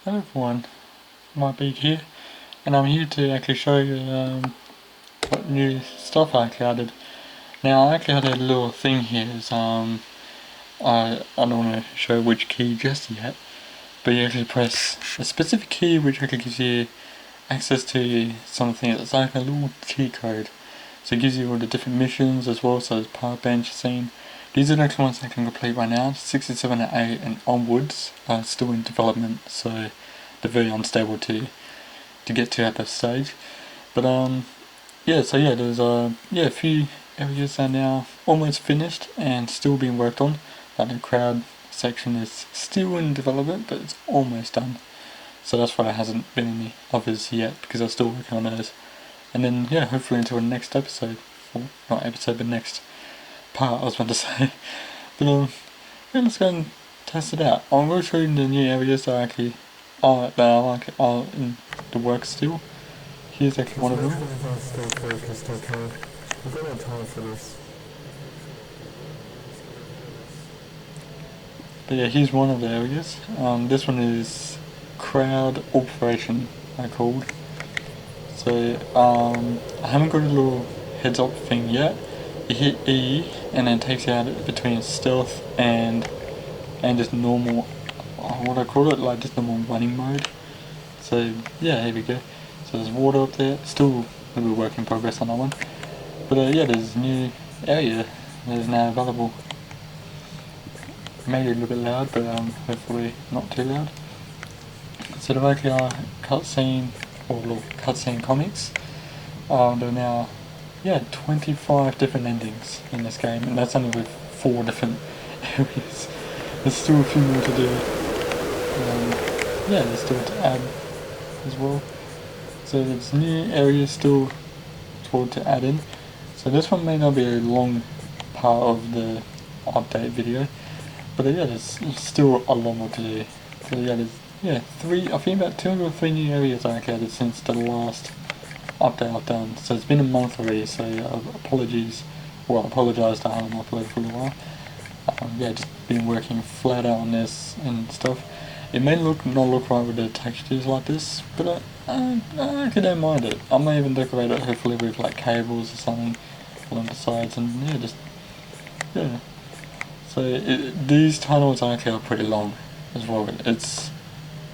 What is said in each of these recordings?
Hello everyone, Mike Beak here, and I'm here to actually show you what new stuff I actually added. Now I actually had a little thing here, I don't want to show which key just yet, but you actually press a specific key which actually gives you access to something. It's like a little cheat code. So it gives you all the different missions as well, so there's Park Bench scene. These are the actual ones I can complete right now. 67 and 8 and onwards are still in development, so they're very unstable to get to at this stage. But yeah, so yeah, there's a few areas are now almost finished and still being worked on. Like the crowd section is still in development, but it's almost done. So that's why there hasn't been any others yet, because I'm still working on those. And then yeah, hopefully until the next episode, or not episode, but next part I was about to say. But yeah, let's go and test it out. I'm going to show you the new areas that actually are in the work still. Here's actually one of them. Stay focused, okay? We've got no time for this. But yeah, here's one of the areas. This one is crowd operation, I called. So I haven't got a little heads up thing yet. You hit E and then it takes you out between stealth and just normal, what I call it, like just normal running mode. So yeah, here we go. So there's water up there, still a little work in progress on that one. But yeah, there's a new area that is now available. Maybe a little bit loud, but hopefully not too loud. So they've actually cutscene, or little cutscene comics. There are now, 25 different endings in this game, and that's only with 4 different areas. There's still a few more to do. There's still to add as well. So there's new areas still to add in. So this one may not be a long part of the update video, but yeah, there's still a lot more to do. So yeah, there's I think about 2 or 3 new areas I added since the last update I've done. So it's been a month already, so apologies. Well, I apologise that I haven't uploaded for a while. Just been working flat out on this and stuff. It may not look right with the textures like this, but I actually don't mind it. I may even decorate it hopefully with like cables or something along the sides, and yeah. So these tunnels actually are pretty long as well. It's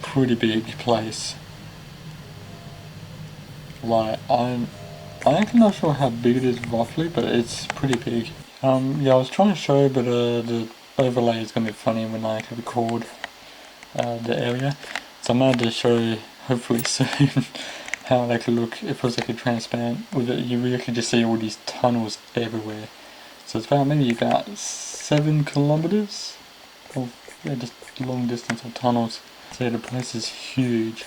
pretty big place. Like I'm actually not sure how big it is roughly, but it's pretty big. I was trying to show, but the overlay is gonna be funny when I record the area. So I'm going to show hopefully soon how they could look if it was like a transparent with it. You really could just see all these tunnels everywhere. So it's maybe about 7 kilometers of just long distance of tunnels. So the place is huge.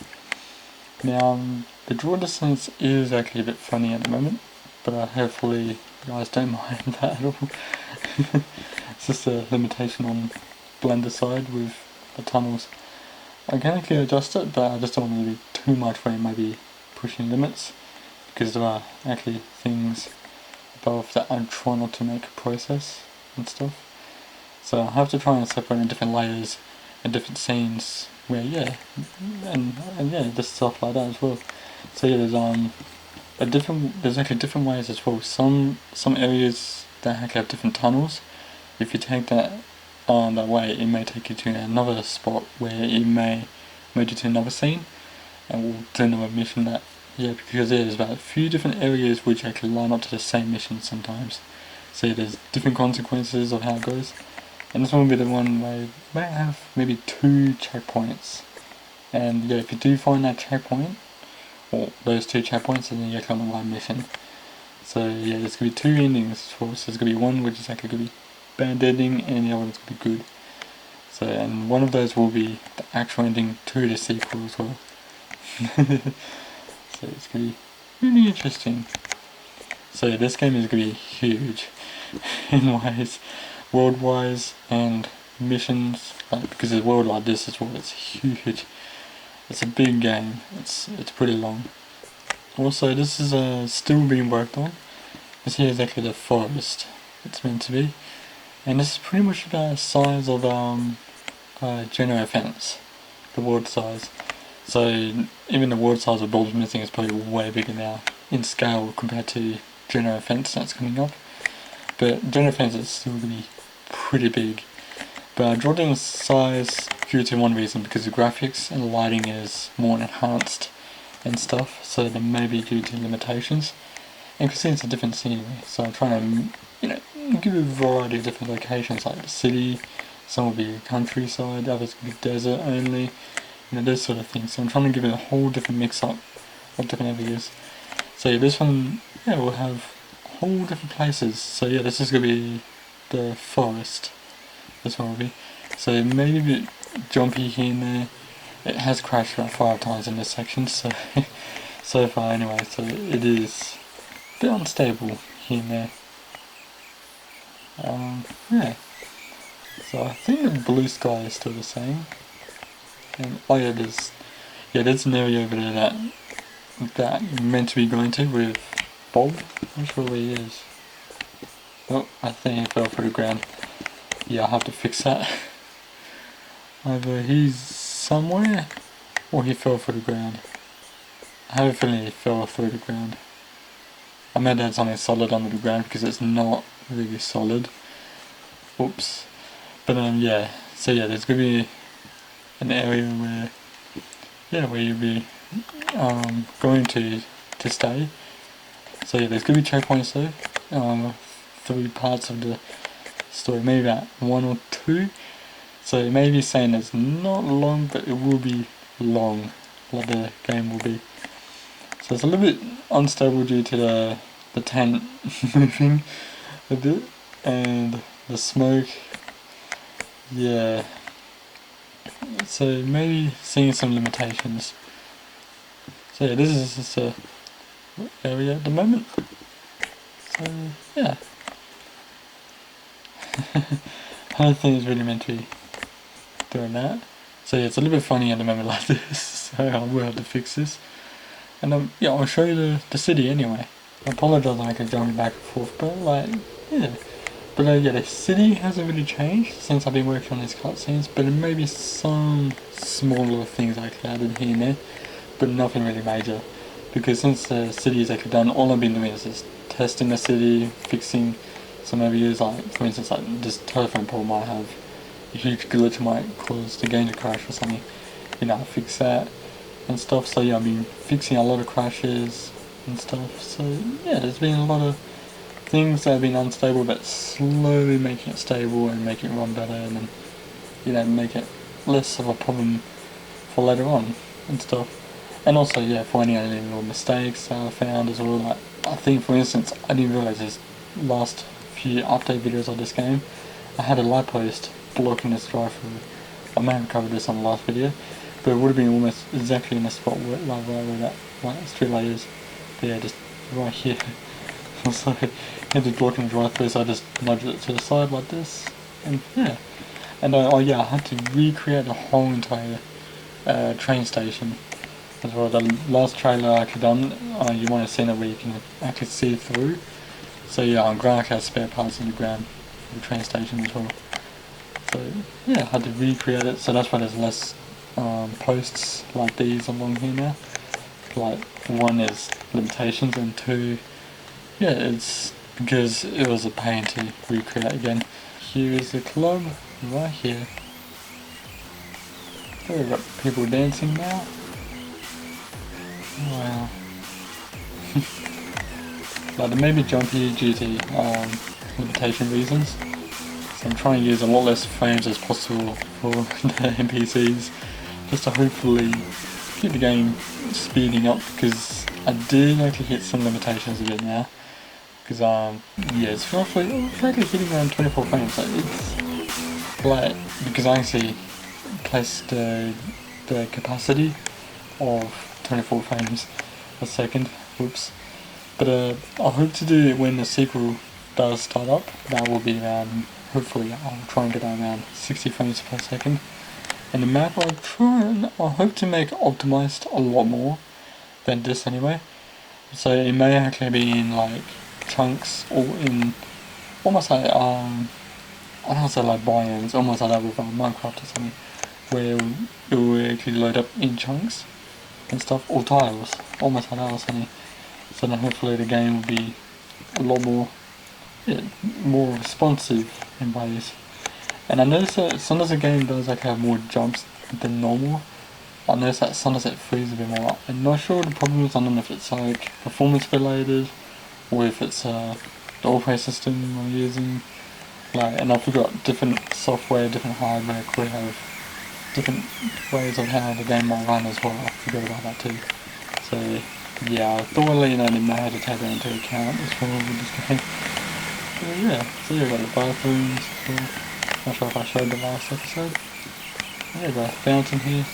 Now the draw distance is actually a bit funny at the moment, but hopefully you guys don't mind that at all. It's just a limitation on Blender side with the tunnels. I can actually adjust it, but I just don't want to do too much where it might be pushing limits, because there are actually things above that I'm trying not to make a process and stuff. So I have to try and separate in different layers and different scenes where and just stuff like that as well. So yeah, there's actually different ways as well. Some areas that actually have different tunnels. If you take that that way, it may take you to another spot where it may merge you to another scene, and we'll do another mission because there's about a few different areas which actually line up to the same mission sometimes. So there's different consequences of how it goes, and this one will be the one where you may have maybe 2 checkpoints, and if you do find that checkpoint, or those 2 checkpoints, then you come on one mission. So there's going to be 2 endings for us. There's going to be one which is actually going to be bad ending, and the other one's going to be good. So, and one of those will be the actual ending to the sequel as well. So it's going to be really interesting. So this game is going to be huge in ways, world-wise and missions, because a world like this as well, it's huge. It's a big game, it's pretty long. Also, this is still being worked on. This here is actually the forest it's meant to be. And this is pretty much about the size of General Offense, the world size. So even the world size of Bulbs Missing is probably way bigger now in scale compared to General Offense that's coming up. But General Offense is still going to be pretty big. But I dropped in size due to one reason, because the graphics and the lighting is more enhanced and stuff, so then maybe due to limitations. And because it's a different scenery, so I'm trying to, give a variety of different locations, like the city, some will be countryside, others will be desert only, those sort of things. So I'm trying to give it a whole different mix-up of different areas. So yeah, this one, will have whole different places. So yeah, this is going to be the forest. This one will be. So maybe a bit jumpy here and there. It has crashed about 5 times in this section, so so far anyway, so it is a bit unstable here and there. Yeah. So I think the blue sky is still the same. And oh yeah, there's an area over there that you're meant to be going to with Bob. I'm not sure where he is. Oh, I think he fell through the ground. Yeah, I'll have to fix that. Either he's somewhere, or he fell through the ground. I have a feeling he fell through the ground. I meant to have something solid under the ground because it's not really solid. Oops. But yeah. So yeah, there's gonna be an area where you'll be going to stay. So yeah, there's gonna be checkpoints though. 3 parts of the story, maybe about 1 or 2. So it may be saying it's not long, but it will be long, like the game will be. So it's a little bit unstable due to the tent moving a bit, and the smoke, yeah. So maybe seeing some limitations. So yeah, this is just a area at the moment. So yeah. I don't think it's really meant to be doing that. So yeah, it's a little bit funny at the moment like this, so I will have to fix this. And yeah, I'll show you the city anyway. I apologise I can jump back and forth, but like, yeah. But yeah, the city hasn't really changed since I've been working on these cutscenes, but there may be some small little things I could add in here and there, but nothing really major. Because since the city is actually done, all I've been doing is just testing the city, fixing some areas, like for instance like this telephone pole might have a huge glitch, might cause the game to crash or something. I fix that and stuff. So yeah, I've been fixing a lot of crashes and stuff. So yeah, there's been a lot of things that have been unstable, but slowly making it stable and making it run better, and then make it less of a problem for later on and stuff. And also yeah, for any little mistakes that I found as well. Like I think for instance, I didn't realise this last few update videos of this game, I had a light post blocking this drive-through. I may have covered this on the last video, but it would have been almost exactly in the spot where, right where that street light is. But yeah, just right here. So it was blocking the drive-through, so I just nudged it to the side like this, and yeah. And I had to recreate the whole entire train station as well. The last trailer I actually done, you might have seen it where you can actually see through. So yeah, I'm glad I had spare parts in the ground for the train station as well. So yeah, I had to recreate it, so that's why there's less posts like these along here now. Like 1 is limitations, and 2, yeah, it's because it was a pain to recreate again. Here is the club, right here. So we've got people dancing now. Wow. Like they may be jumpy due to limitation reasons. So I'm trying to use a lot less frames as possible for the NPCs, just to hopefully keep the game speeding up, because I did actually hit some limitations of it now. Because yeah, it's roughly hitting around 24 frames. So it's like, because I actually placed the capacity of 24 frames a second. Whoops. But I hope to do it when the sequel does start up. That will be around, hopefully I'll try and get around 60 frames per second. And the map I hope to make optimized a lot more than this anyway. So it may actually be in like chunks, or in almost like I don't want to say like biomes, almost like that with Minecraft or something, where it will actually load up in chunks. and stuff, or tiles, almost tiles, honey. So then hopefully the game will be a lot more, yeah, more responsive in ways. And I noticed that sometimes the game does like have more jumps than normal. I noticed that sometimes it freezes a bit more. I'm not sure what the problem is. I don't know if it's like performance related or if it's the operating system I'm using. Like, and I forgot different software, different hardware could have different ways of how the game might run as well. I forgot about that too. So yeah, I thought you know I didn't know how to take that into account as well with this game. So yeah, so you got the bathrooms as well. Not sure if I showed the last episode. Yeah, got a fountain here.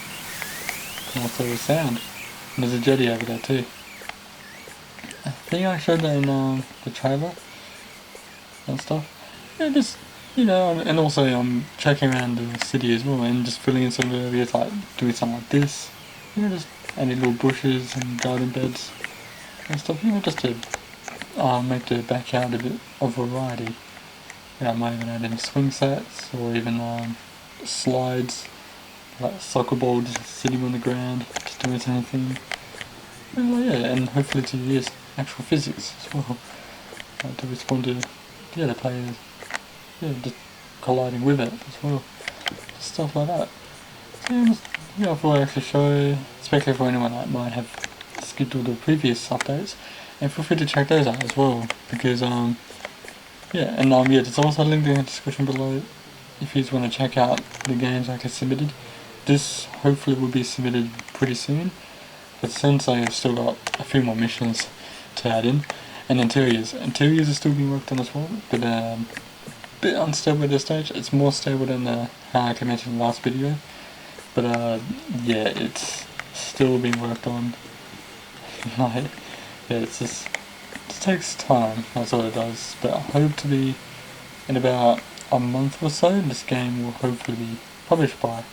And also the sound. And there's a jetty over there too. I think I showed that in the trailer and stuff. Yeah, just, you know, and also I'm checking around the city as well and just filling in some areas like doing something like this. You know, just adding little bushes and garden beds and stuff, you know, just to make the backyard a bit of variety. You know, I might even add in swing sets or even slides, like soccer ball just sitting on the ground, just doing its own thing. And yeah, and hopefully to use actual physics as well, to respond to the players, just colliding with it as well, just stuff like that. So yeah, just, I thought I'd actually show, especially for anyone that might have skipped all the previous updates, and feel free to check those out as well, because there's also a link in the description below if you just want to check out the games I submitted. This hopefully will be submitted pretty soon, but since I have still got a few more missions to add in, and interiors are still being worked on as well, but a bit unstable at this stage. It's more stable than how I mentioned in the last video, but yeah, it's still being worked on. Like, yeah, it takes time, that's all it does, but I hope to be in about a month or so, this game will hopefully be published by.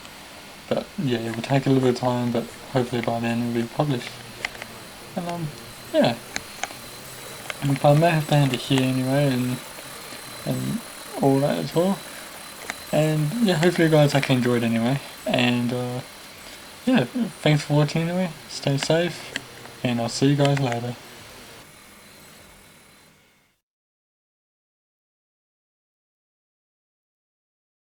But yeah, it will take a little bit of time, but hopefully by then it will be published. And yeah. But I may have to end it here anyway, and all that as well. And yeah, hopefully you guys actually enjoyed anyway. And yeah, thanks for watching anyway. Stay safe, and I'll see you guys later.